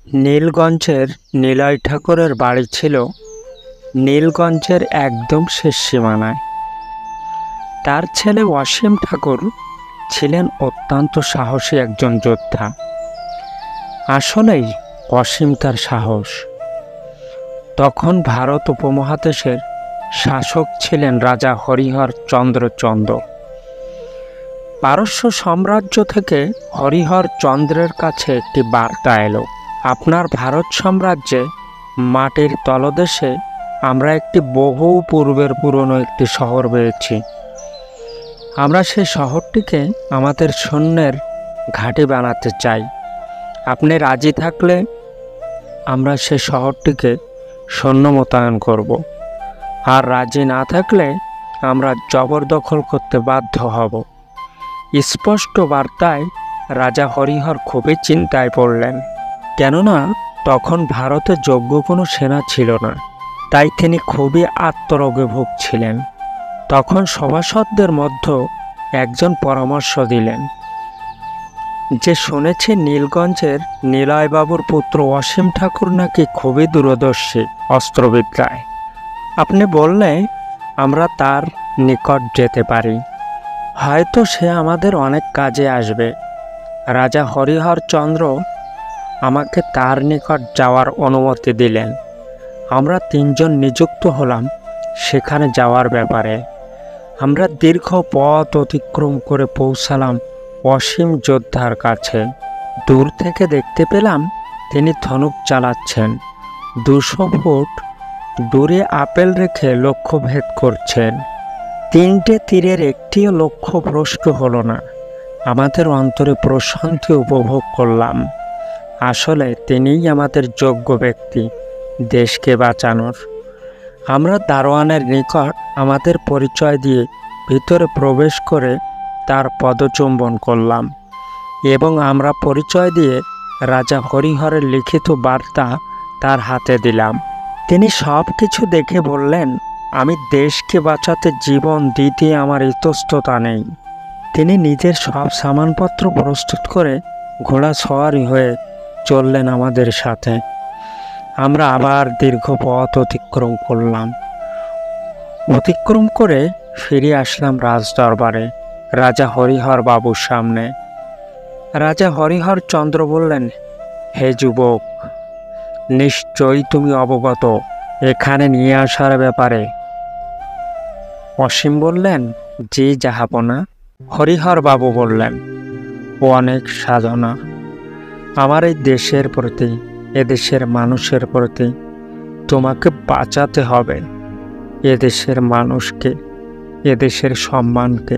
নীলগঞ্জের নিলয় ঠাকুরের বাড়ি ছিল নীলগঞ্জের একদম শেষ সীমানায়। তার ছেলে অসীম ঠাকুর ছিলেন অত্যন্ত সাহসী একজন যোদ্ধা। আসলেই অসীম তার সাহস। তখন ভারত উপমহাদেশের শাসক ছিলেন রাজা হরিহর চন্দ্র। পারস্য সাম্রাজ্য থেকে হরিহর চন্দ্রের কাছে একটি বার্তা এলো, আপনার ভারত সাম্রাজ্যে মাটির তলদেশে আমরা একটি বহু পূর্বের পুরনো একটি শহর পেয়েছি। আমরা সেই শহরটিকে আমাদের সৈন্যের ঘাঁটি বানাতে চাই। আপনি রাজি থাকলে আমরা সে শহরটিকে সৈন্য মোতায়েন করব, আর রাজি না থাকলে আমরা জবরদখল করতে বাধ্য হব। স্পষ্ট বার্তায় রাজা হরিহর খুবই চিন্তায় পড়লেন, কেননা তখন ভারতে যোগ্য কোনো সেনা ছিল না। তাই তিনি খুবই আত্মরোগে ভুগছিলেন। তখন সভাসদদের মধ্যে একজন পরামর্শ দিলেন যে, শুনেছি নীলগঞ্জের নিলয়বাবুর পুত্র অসীম ঠাকুর নাকি খুবই দূরদর্শী অস্ত্রবিদ্যায়। আপনি বললে আমরা তার নিকট যেতে পারি, হয়তো সে আমাদের অনেক কাজে আসবে। রাজা হরিহর চন্দ্র আমাকে তার নিকট যাওয়ার অনুমতি দিলেন। আমরা তিনজন নিযুক্ত হলাম সেখানে যাওয়ার ব্যাপারে। আমরা দীর্ঘ পথ অতিক্রম করে পৌঁছালাম অসীম যোদ্ধার কাছে। দূর থেকে দেখতে পেলাম তিনি ধনুক চালাচ্ছেন। 200 ফুট দূরে আপেল রেখে লক্ষ্যভেদ করছেন। 3টে তীরের একটিও লক্ষ্য ভ্রষ্ট হলো না। আমাদের অন্তরে প্রশান্তি উপভোগ করলাম। আসলে তিনিই আমাদের যোগ্য ব্যক্তি দেশকে বাঁচানোর। আমরা দারোয়ানের নিকট আমাদের পরিচয় দিয়ে ভিতরে প্রবেশ করে তার পদচুম্বন করলাম এবং আমরা পরিচয় দিয়ে রাজা হরিহরের লিখিত বার্তা তার হাতে দিলাম। তিনি সব কিছু দেখে বললেন, আমি দেশকে বাঁচাতে জীবন দিতে আমার ইতস্ততা নেই। তিনি নিজের সব সামানপত্র প্রস্তুত করে ঘোড়া সওয়ারি হয়ে চললেন আমাদের সাথে। আমরা আবার দীর্ঘ পথ অতিক্রম করলাম। অতিক্রম করে ফিরে আসলাম রাজদরবারে রাজা হরিহর বাবুর সামনে। রাজা হরিহর চন্দ্র বললেন, হে যুবক, নিশ্চয়ই তুমি অবগত এখানে নিয়ে আসার ব্যাপারে। অসীম বললেন, জি জাহাপনা। হরিহর বাবু বললেন, অনেক সাধনা। আমার এই দেশের প্রতি, এদেশের মানুষের প্রতি তোমাকে বাঁচাতে হবে। এদেশের মানুষকে, এদেশের সম্মানকে।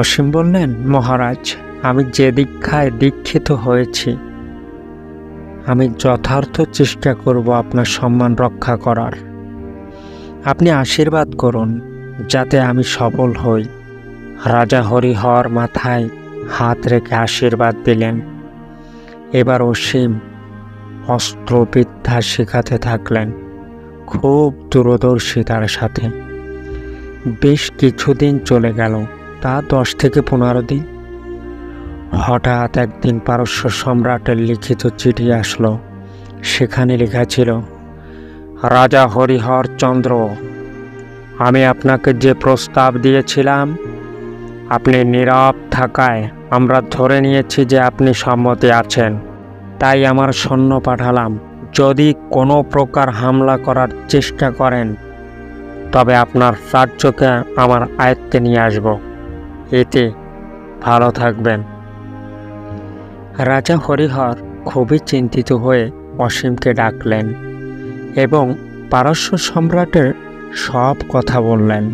অসীম বললেন, মহারাজ, আমি যে দীক্ষায় দীক্ষিত হয়েছি, আমি যথার্থ চেষ্টা করব আপনার সম্মান রক্ষা করার। আপনি আশীর্বাদ করুন যাতে আমি সফল হই। রাজা হরিহর মাথায় হাত রেখে আশীর্বাদ দিলেন। এবার অসীম অস্ত্রবিদ্যা শেখাতে থাকলেন, খুব দূরদর্শিতার সাথে। বেশ কিছুদিন চলে গেল, তা 10 থেকে 15 দিন। হঠাৎ একদিন পারস্য সম্রাটের লিখিত চিঠি আসলো। সেখানে লেখা ছিল, রাজা হরিহর চন্দ্র, আমি আপনাকে যে প্রস্তাব দিয়েছিলাম, আপনি নীরব থাকায় আমরা ধরে নিয়েছি যে আপনি সম্মতি আছেন। তাই আমার সৈন্য পাঠালাম। যদি কোনো প্রকার হামলা করার চেষ্টা করেন তবে আপনার রাজ্যকে আমার আয়ত্তে নিয়ে আসব। এতে ভালো থাকবেন। রাজা হরিহর খুবই চিন্তিত হয়ে অসীমকে ডাকলেন এবং পারস্য সম্রাটের সব কথা বললেন।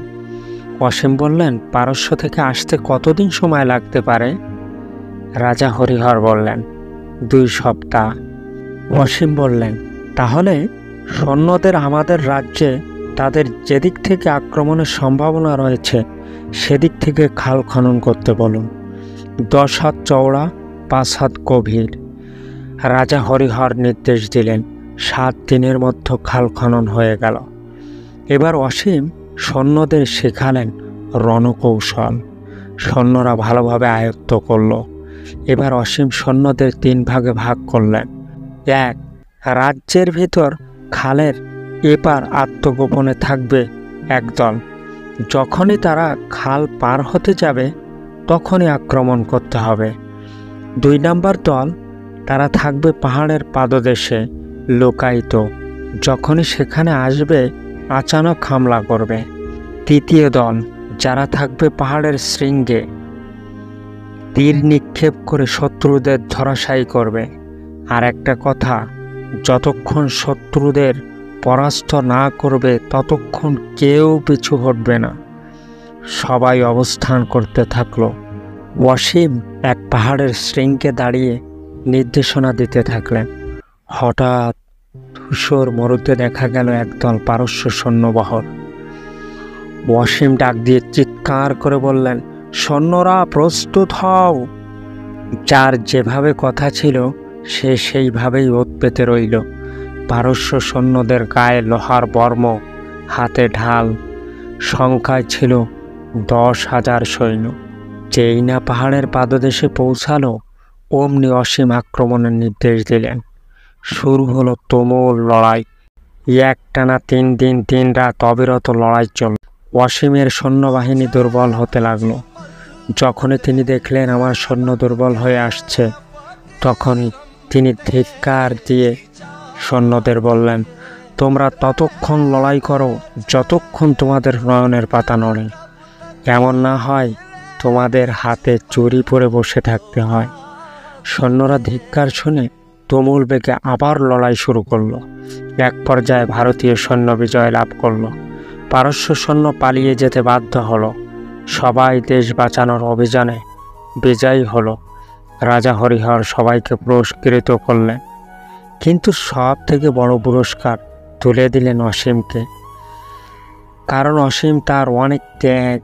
অসীম বললেন, পারস্য থেকে আসতে কতদিন সময় লাগতে পারে? রাজা হরিহর বললেন, 2 সপ্তাহ। অসীম বললেন, তাহলে সৈন্যদের আমাদের রাজ্যে তাদের যেদিক থেকে আক্রমণের সম্ভাবনা রয়েছে সেদিক থেকে খাল খনন করতে বলুন। 10 হাত চওড়া, 5 হাত গভীর। রাজা হরিহর নির্দেশ দিলেন। 7 দিনের মধ্যে খাল খনন হয়ে গেল। এবার অসীম সৈন্যদের শেখালেন রণকৌশল। সৈন্যরা ভালোভাবে আয়ত্ত করল। এবার অসীম সৈন্যদের 3 ভাগে ভাগ করলেন। 1. রাজ্যের ভিতর খালের এপার আত্মগোপনে থাকবে একদল। যখনই তারা খাল পার হতে যাবে তখনই আক্রমণ করতে হবে। 2 নম্বর দল, তারা থাকবে পাহাড়ের পাদদেশে লুকায়িত। যখনই সেখানে আসবে আচানক হামলা করবে। 3য় দল, যারা থাকবে পাহাড়ের শৃঙ্গে তীর নিক্ষেপ করে শত্রুদের ধরাশায়ী করবে। আর একটা কথা, যতক্ষণ শত্রুদের পরাস্ত না করবে ততক্ষণ কেউ পিছু হটবে না। সবাই অবস্থান করতে থাকলো। অসীম এক পাহাড়ের শৃঙ্গে দাঁড়িয়ে নির্দেশনা দিতে থাকলেন। হঠাৎ ধূসর মরুতে দেখা গেল একদল পারস্য সৈন্যবহর। অসীম ডাক দিয়ে চিৎকার করে বললেন, সৈন্যরা প্রস্তুত হও। যার যেভাবে কথা ছিল সে সেইভাবেই ওত পেতে রইল। পারস্য সৈন্যদের গায়ে লোহার বর্ম, হাতে ঢাল, সংখ্যায় ছিল 10,000 সৈন্য। যেই না পাহাড়ের পাদদেশে পৌঁছালো অমনি অসীম আক্রমণের নির্দেশ দিলেন। শুরু হলো তুমুল লড়াই। একটানা 3 দিন 3 রাত অবিরত লড়াই চলল। অসীমের সৈন্যবাহিনী দুর্বল হতে লাগলো। যখনই তিনি দেখলেন আমার সৈন্য দুর্বল হয়ে আসছে, তখনই তিনি ধিক্কার দিয়ে সৈন্যদের বললেন, তোমরা ততক্ষণ লড়াই করো যতক্ষণ তোমাদের নয়নের পাতা নড়ে। এমন না হয় তোমাদের হাতে চুরি পরে বসে থাকতে হয়। সৈন্যরা ধিক্কার শুনে তুমুল বেগে আবার লড়াই শুরু করলো। এক পর্যায়ে ভারতীয় সৈন্য বিজয় লাভ করলো। পারস্য সৈন্য পালিয়ে যেতে বাধ্য হলো। সবাই দেশ বাঁচানোর অভিযানে বিজয়ী হলো। রাজা হরিহর সবাইকে পুরস্কৃত করলেন, কিন্তু সব থেকে বড় পুরস্কার তুলে দিলেন অসীমকে। কারণ অসীম তার অনেক ত্যাগ,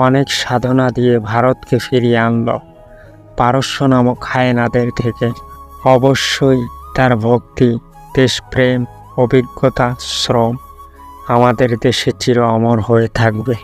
অনেক সাধনা দিয়ে ভারতকে ফিরিয়ে আনল পারস্য নামক হায়েনাদের থেকে। অবশ্যই তার ভক্তি, দেশপ্রেম, অভিজ্ঞতা, শ্রম আমাদের দেশে চির অমর হয়ে থাকবে।